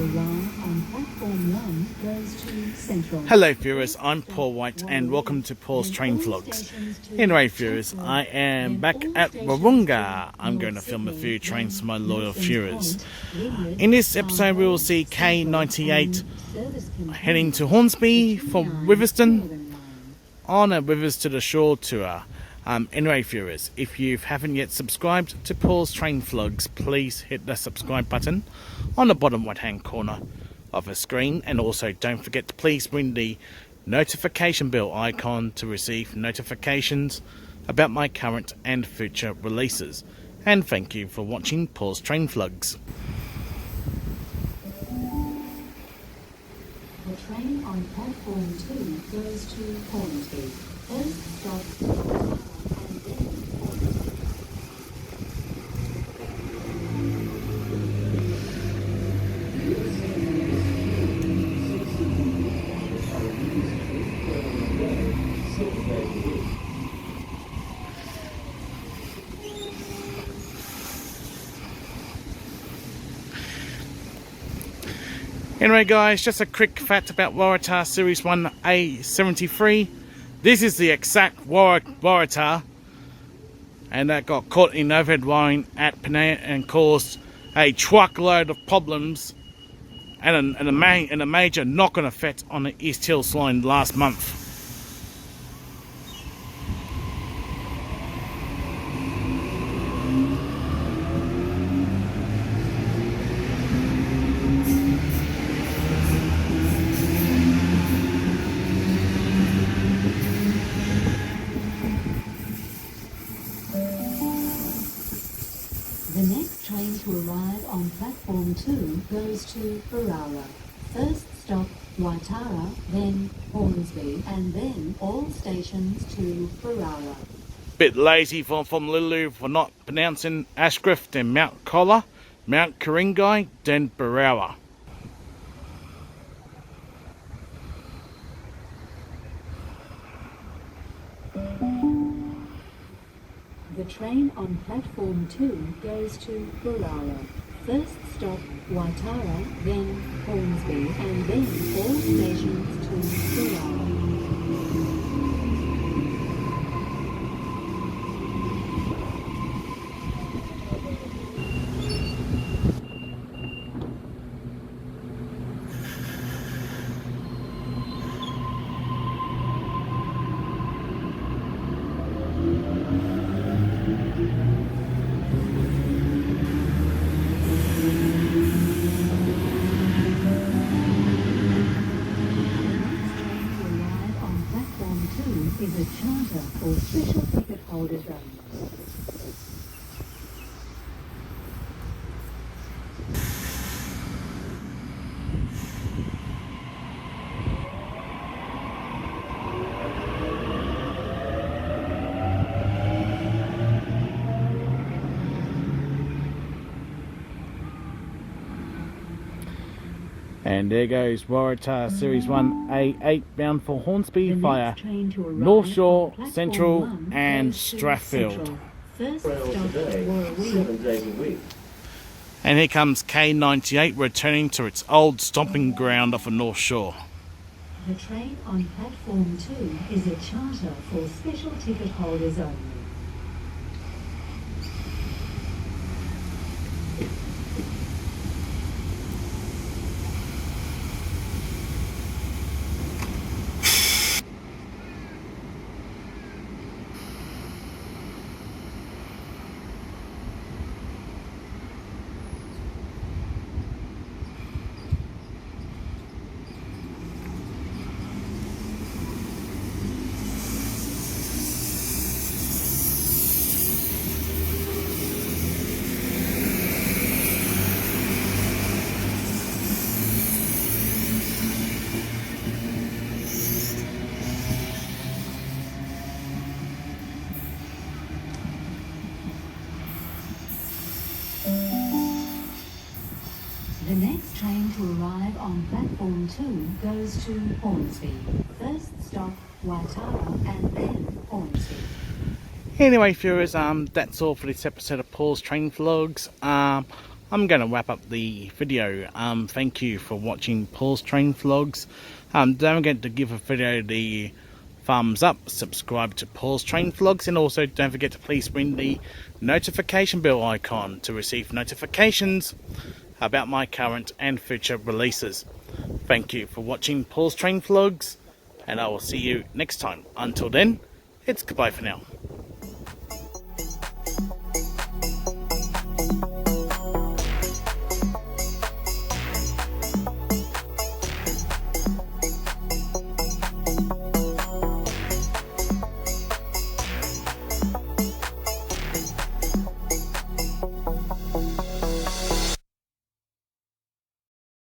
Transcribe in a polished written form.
arrive on platform 1 goes to Central. Hello viewers, I'm Paul White and welcome to Paul's Train Vlogs. Anyway viewers, I am back at Wahroonga. I'm going to film a few trains for my loyal viewers. In this episode we will see K98 heading to Hornsby from Witherspoon on a Rivers to the Shore tour. Anyway viewers, if you haven't yet subscribed to Paul's Train Vlogs, please hit the subscribe button on the bottom right hand corner of the screen, and also don't forget to please ring the notification bell icon to receive notifications about my current and future releases. And thank you for watching Paul's Train Vlogs. The train on platform 2 goes to Hornsby. First stop, and then Hornsby. Anyway guys, just a quick fact about Waratah Series 1A73. This is the exact Waratah, and that got caught in overhead wiring at Penang and caused a truckload of problems and a major knock-on effect on the East Hills line last month. The next train to arrive on platform 2 goes to Berowra. First stop, Waitara, then Hornsby, and then all stations to Berowra. Bit lazy from Lulu for not pronouncing Ashgrove, then Mount Colla, Mount Ku-ring-gai, then Berowra. The train on platform 2 goes to Berowra. First stop, Waitara, then Hornsby, and then all stations to Berowra. Is a charter for special ticket holders only. And there goes Waratah Series 1A8 bound for Hornsby via North Shore, Central and Strathfield. First stop, Wahroonga. And here comes K98 returning to its old stomping ground off the North Shore. The train on platform 2 is a charter for special ticket holders only. The next train to arrive on platform 2 goes to Hornsby. First stop, Waitara, and then Hornsby. Anyway, viewers, that's all for this episode of Paul's Train Vlogs. I'm going to wrap up the video. Thank you for watching Paul's Train Vlogs. Don't forget to give a video the thumbs up, subscribe to Paul's Train Vlogs, and also don't forget to please ring the notification bell icon to receive notifications about my current and future releases. Thank you for watching Paul's Train Vlogs, and I will see you next time. Until then, it's goodbye for now.